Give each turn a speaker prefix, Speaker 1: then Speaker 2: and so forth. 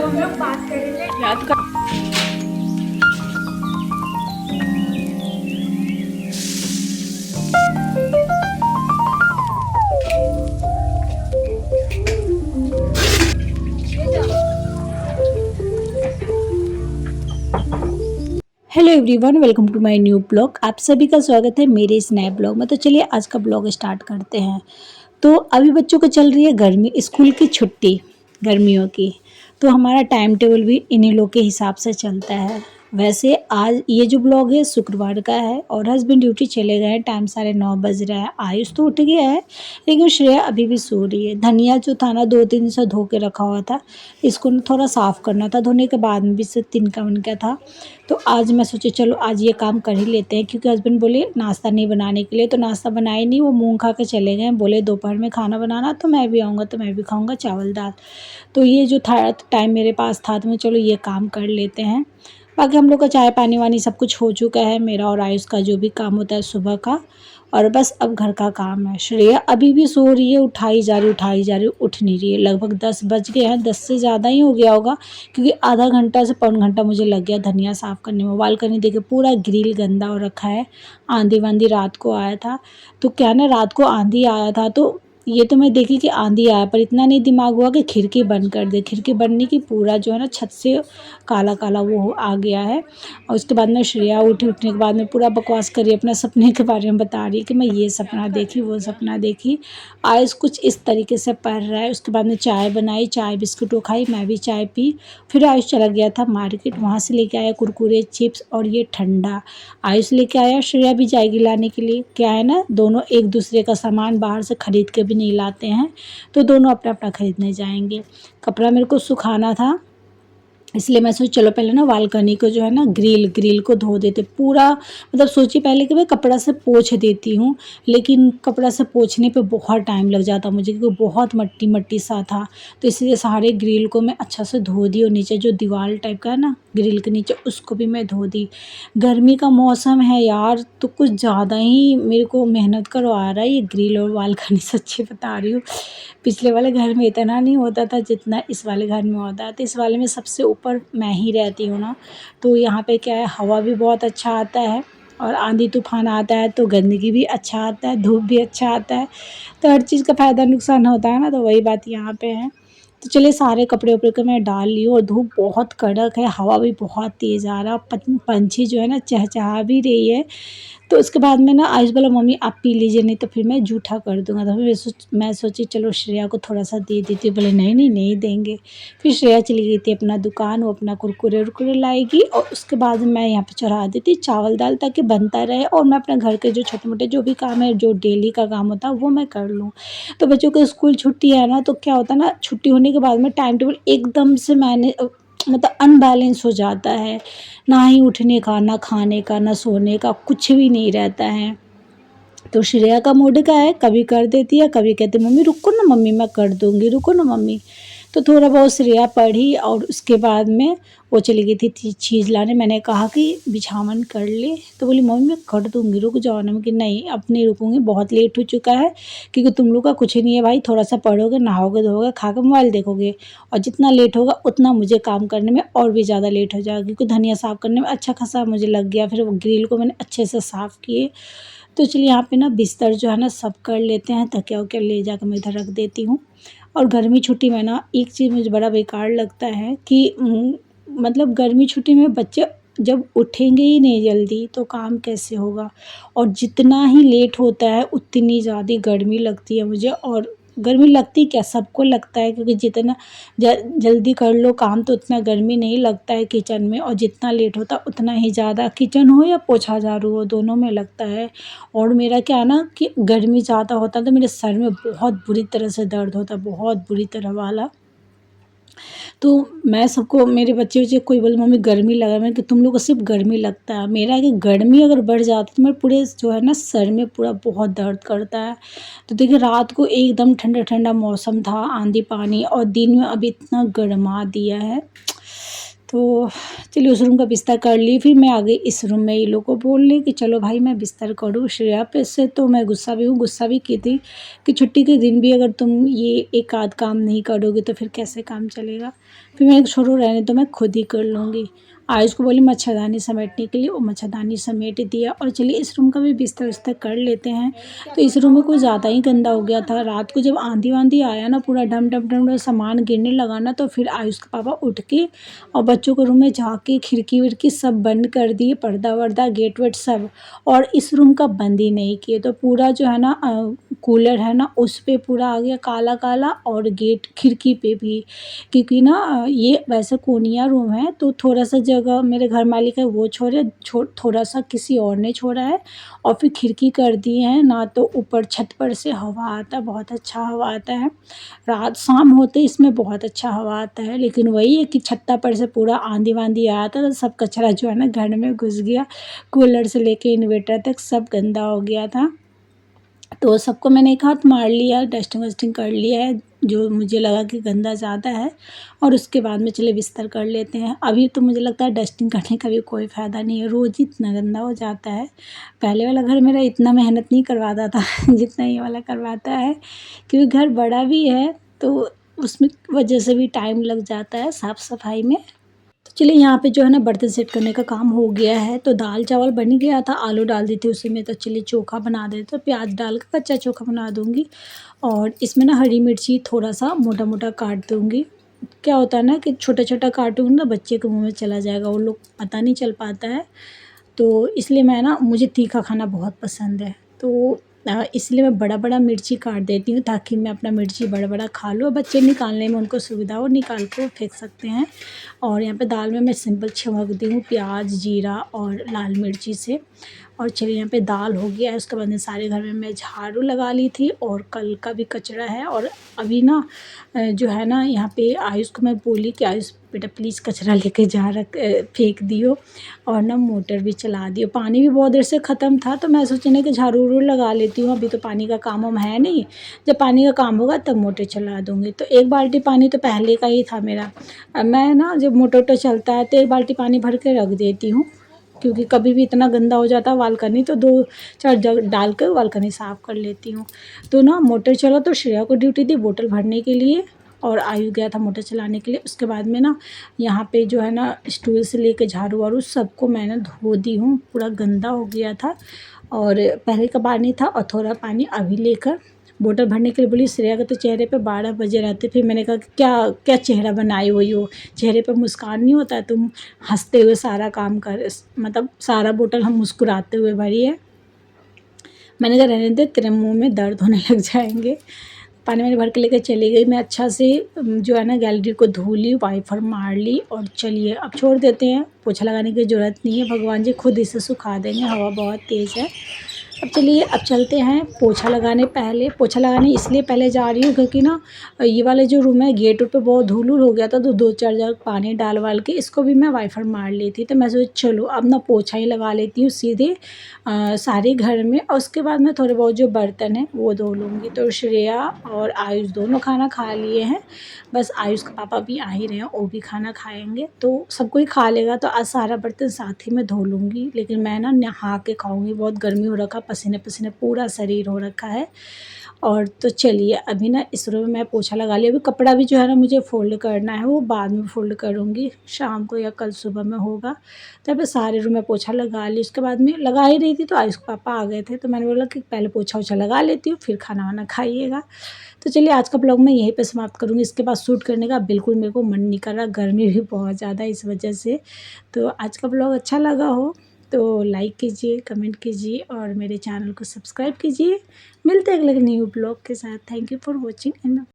Speaker 1: हम लोग बात करेंगे याद कर।
Speaker 2: Hello everyone, welcome to my new blog. आप सभी का स्वागत है मेरे इस नए ब्लॉग में। तो चलिए आज का ब्लॉग स्टार्ट करते हैं। तो अभी बच्चों को चल रही है गर्मी स्कूल की छुट्टी, गर्मियों की। तो हमारा टाइम टेबल भी इन्हीं लोग के हिसाब से चलता है। वैसे आज ये जो ब्लॉग है शुक्रवार का है और हस्बैंड ड्यूटी चले गए हैं। टाइम 9:30 बज रहा है। आयुष तो उठ गया है लेकिन श्रेया अभी भी सो रही है। धनिया जो था ना 2-3 दिन से धो के रखा हुआ था, इसको ना थोड़ा साफ़ करना था। धोने के बाद में भी से तिनका विनका था। तो आज मैं सोची चलो आज ये काम कर ही लेते हैं, क्योंकि हस्बैंड बोले नाश्ता नहीं बनाने के लिए। तो नाश्ता बनाए नहीं, वो मूंग खा के चले गए। बोले दोपहर में खाना बनाना तो मैं भी आऊँगा, तो मैं भी खाऊँगा चावल दाल। तो ये जो था टाइम मेरे पास था तो मैं चलो ये काम कर लेते हैं। बाकी हम लोग का चाय पानी वानी सब कुछ हो चुका है, मेरा और आयुष का जो भी काम होता है सुबह का। और बस अब घर का काम है। श्रेया अभी भी सो रही है, उठाई जा रही, उठ नहीं रही है। लगभग 10 बज गए हैं, 10 से ज़्यादा ही हो गया होगा, क्योंकि आधा घंटा से पौन घंटा मुझे लग गया धनिया साफ़ करने में। बालकनी देखिए पूरा ग्रिल गंदा हो रखा है। आंधी वांधी रात को आया था, तो क्या ना रात को आंधी आया था तो ये तो मैं देखी कि आंधी आया, पर इतना नहीं दिमाग हुआ कि खिड़की बंद कर दे। खिड़की बंद नहीं की, पूरा जो है ना छत से काला काला वो आ गया है। और उसके बाद में श्रेया उठने के बाद में पूरा बकवास करी, अपना सपने के बारे में बता रही है कि मैं ये सपना देखी, वो सपना देखी। आयुष कुछ इस तरीके से पढ़ रहा है। उसके बाद में चाय बनाई, चाय बिस्कुट खाई, मैं भी चाय पी। फिर आयुष चला गया था मार्केट, वहाँ से लेके आया कुरकुरे चिप्स और ये ठंडा। आयुष लेके आया, श्रेया भी जाएगी लाने के लिए। क्या है ना, दोनों एक दूसरे का सामान बाहर से खरीद के भी नहीं लाते हैं, तो दोनों अपना अपना खरीदने जाएंगे। कपड़ा मेरे को सुखाना था, इसलिए मैं सोची चलो पहले ना बालकनी को जो है ना ग्रिल को धो देते पूरा। मतलब सोची पहले कि मैं कपड़ा से पोंछ देती हूँ, लेकिन कपड़ा से पोंछने पे बहुत टाइम लग जाता मुझे, क्योंकि बहुत मट्टी मट्टी सा था। तो इसलिए सारे ग्रिल को मैं अच्छा से धो दी, और नीचे जो दीवार टाइप का है ना ग्रिल के नीचे, उसको भी मैं धो दी। गर्मी का मौसम है यार, तो कुछ ज़्यादा ही मेरे को मेहनत करवा रहा है ये ग्रिल और बालकनी, सच्ची बता रही हूँ। पिछले वाले घर में इतना नहीं होता था जितना इस वाले घर में होता है। तो इस वाले में सबसे ऊपर मैं ही रहती हूँ ना, तो यहाँ पे क्या है, हवा भी बहुत अच्छा आता है, और आंधी तूफान आता है तो गंदगी भी अच्छा आता है, धूप भी अच्छा आता है। तो हर चीज़ का फ़ायदा नुकसान होता है ना, तो वही बात यहाँ पे है। तो चलिए सारे कपड़े उपड़े को मैं डाल ली हूँ, और धूप बहुत कड़क है, हवा भी बहुत तेज़ आ रहा है, पंछी जो है ना चहचहा भी रही है। तो उसके बाद में ना आयुष बोला मम्मी आप पी लीजिए, नहीं तो फिर मैं जूठा कर दूँगा। तो फिर मैं सोची चलो श्रेया को थोड़ा-सा दे देती हूँ। बोले नहीं, नहीं, नहीं देंगे। फिर श्रेया चली गई थी अपना दुकान, वो अपना कुरकुरे-वुरकुरे लाएगी, और उसके बाद मैं यहाँ पे चढ़ा देती चावल-दाल, ताकि बनता रहे और मैं अपने घर के जो छोटे-मोटे जो भी काम है, जो डेली का काम होता है वो मैं कर लूँ। तो बच्चों को स्कूल छुट्टी है ना, तो क्या होता है ना, छुट्टी होने के बाद में टाइम टेबल एकदम से मतलब अनबैलेंस हो जाता है। ना ही उठने का, ना खाने का, ना सोने का, कुछ भी नहीं रहता है। तो श्रेया का मूड क्या है, कभी कर देती है, कभी कहती है मम्मी रुको ना मम्मी मैं कर दूँगी, रुको ना मम्मी। तो थोड़ा बहुत श्रेया पढ़ी, और उसके बाद में वो चली गई थी चीज़ लाने। मैंने कहा कि बिछावन कर ले, तो बोली मम्मी मैं कर दूँगी, रुक जाओ ना। मैं कि नहीं अब नहीं रुकूँगी, बहुत लेट हो चुका है, क्योंकि तुम लोग का कुछ नहीं है भाई, थोड़ा-सा पढ़ोगे, नहाओगे, धोओगे, खा के मोबाइल देखोगे, और जितना लेट होगा उतना मुझे काम करने में और भी ज़्यादा लेट हो जाएगा, क्योंकि धनिया साफ़ करने में अच्छा खासा मुझे लग गया। फिर वो ग्रिल को मैंने अच्छे से साफ़ किए। तो चलिए यहाँ पे ना बिस्तर जो है ना सब कर लेते हैं, तकिया-वकिया ले जाकर मैं इधर रख देती हूँ। और गर्मी छुट्टी में ना एक चीज़ मुझे बड़ा बेकार लगता है कि मतलब गर्मी छुट्टी में बच्चे जब उठेंगे ही नहीं जल्दी तो काम कैसे होगा। और जितना ही लेट होता है उतनी ज़्यादा गर्मी लगती है मुझे। और गर्मी लगती क्या, सबको लगता है, क्योंकि जितना जल्दी कर लो काम तो उतना गर्मी नहीं लगता है किचन में, और जितना लेट होता उतना ही ज़्यादा, किचन हो या पोछा झाड़ू हो दोनों में लगता है। और मेरा क्या है ना कि गर्मी ज़्यादा होता है तो मेरे सर में बहुत बुरी तरह से दर्द होता है, बहुत बुरी तरह वाला। तो मैं सबको, मेरे बच्चे कोई बोले मम्मी गर्मी लगा, मैं कि तुम लोग को सिर्फ गर्मी लगता है, मेरा है कि गर्मी अगर बढ़ जाती तो मेरे पूरे जो है ना सर में पूरा बहुत दर्द करता है। तो देखिए रात को एकदम ठंडा ठंडा मौसम था, आंधी पानी, और दिन में अभी इतना गर्मा दिया है। तो चलिए उस रूम का बिस्तर कर ली, फिर मैं आ गई इस रूम में ये लोग को बोलने कि चलो भाई मैं बिस्तर करूँ। श्रेया पे से तो मैं गुस्सा भी की थी कि छुट्टी के दिन भी अगर तुम ये एक आध काम नहीं करोगे तो फिर कैसे काम चलेगा। फिर मैं छोड़ो रहने तो मैं खुद ही कर लूँगी। आयुष को बोली मच्छरदानी समेटने के लिए, वो मच्छरदानी समेट दिया। और चलिए इस रूम का भी बिस्तर उस्तर कर लेते हैं। तो इस रूम में कुछ ज़्यादा ही गंदा हो गया था। रात को जब आंधी वांधी आया ना, पूरा डम डम डम डम सामान गिरने लगा ना, तो फिर आयुष के पापा उठ के और बच्चों के रूम में जाके खिड़की विड़की सब बंद कर दिए, पर्दा वर्दा गेट वेट सब। और इस रूम का बंद ही नहीं किए। तो पूरा जो है ना कूलर है ना उस पे पूरा आ गया काला काला, और गेट खिड़की पे भी, क्योंकि ना ये वैसे कोनिया रूम है तो थोड़ा सा जगह मेरे घर मालिक है वो थोड़ा सा किसी और ने छोड़ा है। और फिर खिड़की कर दिए हैं ना, तो ऊपर छत पर से हवा आता है, बहुत अच्छा हवा आता है। रात शाम होते इसमें बहुत अच्छा हवा आता है, लेकिन वही है कि छत्ता पर से पूरा आंधी वांधी आया था तो सब कचरा जो है ना घर में घुस गया। कूलर से लेके इन्वर्टर तक सब गंदा हो गया था। तो सबको मैंने एक हाथ मार लिया, डस्टिंग वस्टिंग कर लिया है जो मुझे लगा कि गंदा ज़्यादा है। और उसके बाद में चले बिस्तर कर लेते हैं। अभी तो मुझे लगता है डस्टिंग करने का भी कोई फ़ायदा नहीं है, रोज़ ही इतना गंदा हो जाता है। पहले वाला घर मेरा इतना मेहनत नहीं करवाता था जितना ये वाला करवाता है, क्योंकि घर बड़ा भी है तो उसमें वजह से भी टाइम लग जाता है साफ़ सफाई में। तो चलिए यहाँ पे जो है ना बर्तन सेट करने का काम हो गया है। तो दाल चावल बन ही गया था, आलू डाल दी थी उसी में। तो चलिए चोखा बना देते, तो प्याज डाल के कच्चा चोखा बना दूँगी। और इसमें ना हरी मिर्ची थोड़ा सा मोटा मोटा काट दूँगी। क्या होता है ना कि छोटा छोटा काटूँगी ना बच्चे के मुँह में चला जाएगा, वो लोग पता नहीं चल पाता है। तो इसलिए मैं ना मुझे तीखा खाना बहुत पसंद है, तो इसलिए मैं बड़ा बड़ा मिर्ची काट देती हूँ ताकि मैं अपना मिर्ची बड़ा बड़ा खा लूँ। बच्चे निकालने में उनको सुविधा हो, निकाल के वो फेंक सकते हैं। और यहाँ पे दाल में मैं सिंपल छौंकती हूँ प्याज जीरा और लाल मिर्ची से। और चलिए यहाँ पे दाल हो गया है। उसके बाद में सारे घर में मैं झाड़ू लगा ली थी, और कल का भी कचरा है। और अभी ना जो है ना यहाँ पे आयुष को मैं बोली कि आयुष बेटा प्लीज़ कचरा लेके जा फेंक दियो, और ना मोटर भी चला दियो। पानी भी बहुत देर से ख़त्म था, तो मैं सोची ना कि झाड़ू उड़ू लगा लेती हूँ, अभी तो पानी का काम वाम है नहीं। जब पानी का काम होगा तब मोटर चला दूँगी। तो एक बाल्टी पानी तो पहले का ही था मेरा। मैं ना जब मोटर वोटर चलता है तो एक बाल्टी पानी भर के रख देती हूँ, क्योंकि कभी भी इतना गंदा हो जाता है बालकनी, तो 2-4 जग डाल कर बालकनी साफ़ कर लेती हूँ। तो ना मोटर चला तो श्रेया को ड्यूटी दी बोतल भरने के लिए, और आयु गया था मोटर चलाने के लिए। उसके बाद में ना यहाँ पे जो है ना स्टूल से लेके झाड़ू वाड़ू सबको मैंने धो दी हूँ, पूरा गंदा हो गया था। और पहले का पानी था और थोड़ा पानी अभी लेकर बोतल भरने के लिए बोली। श्रेया के तो चेहरे पे 12 बजे रहते। फिर मैंने कहा कि क्या क्या चेहरा बनाई हुई हो, चेहरे पे मुस्कान नहीं होता है, तुम हंसते हुए सारा काम कर, मतलब सारा बोतल हम मुस्कुराते हुए भरी है। मैंने कहा रहने दे, तेरे मुंह में दर्द होने लग जाएंगे। पानी मैंने भर के लेकर चली गई। मैं अच्छा से जो है ना गैलरी को धो ली, वाइपर मार ली। और चलिए अब छोड़ देते हैं, पोछा लगाने की ज़रूरत नहीं है, भगवान जी खुद इसे सुखा देंगे, हवा बहुत तेज़ है। अब चलिए अब चलते हैं पोछा लगाने। पहले पोछा लगाने इसलिए पहले जा रही हूँ क्योंकि ना ये वाले जो रूम है गेट पे बहुत धूल हो गया था, तो 2-4 जग पानी डाल वाल के इसको भी मैं वाइपर मार ली थी। तो मैं सोची चलो अब ना पोछा ही लगा लेती हूँ सीधे सारे घर में, और उसके बाद में थोड़े बहुत जो बर्तन हैं वो धो लूँगी। तो श्रेया और आयुष दोनों खाना खा लिए हैं, बस आयुष के पापा भी आ ही रहे हैं, वो भी खाना खाएंगे तो सब कोई खा लेगा। तो आज सारा बर्तन साथ ही में धो लूँगी, लेकिन मैं ना नहा के खाऊँगी, बहुत गर्मी हो रखा, पसीने पसीने पूरा शरीर हो रखा है। और तो चलिए अभी ना इस रूम में मैं पोछा लगा लिया। अभी कपड़ा भी जो है ना मुझे फ़ोल्ड करना है, वो बाद में फ़ोल्ड करूँगी, शाम को या कल सुबह में होगा। तो अभी सारे रूम में पोछा लगा ली। उसके बाद में लगा ही रही थी तो आयुष के पापा आ गए थे, तो मैंने बोला कि पहले पोछा वोछा लगा लेती हूँ फिर खाना वाना खाइएगा। तो चलिए आज का ब्लॉग मैं यहीं पे समाप्त करूँगी। इसके बाद शूट करने का बिल्कुल मेरे को मन नहीं कर रहा, गर्मी भी बहुत ज़्यादा है इस वजह से। तो आज का ब्लॉग अच्छा लगा हो तो लाइक कीजिए, कमेंट कीजिए और मेरे चैनल को सब्सक्राइब कीजिए। मिलते हैं अगले न्यू ब्लॉग के साथ। Thank you for watching and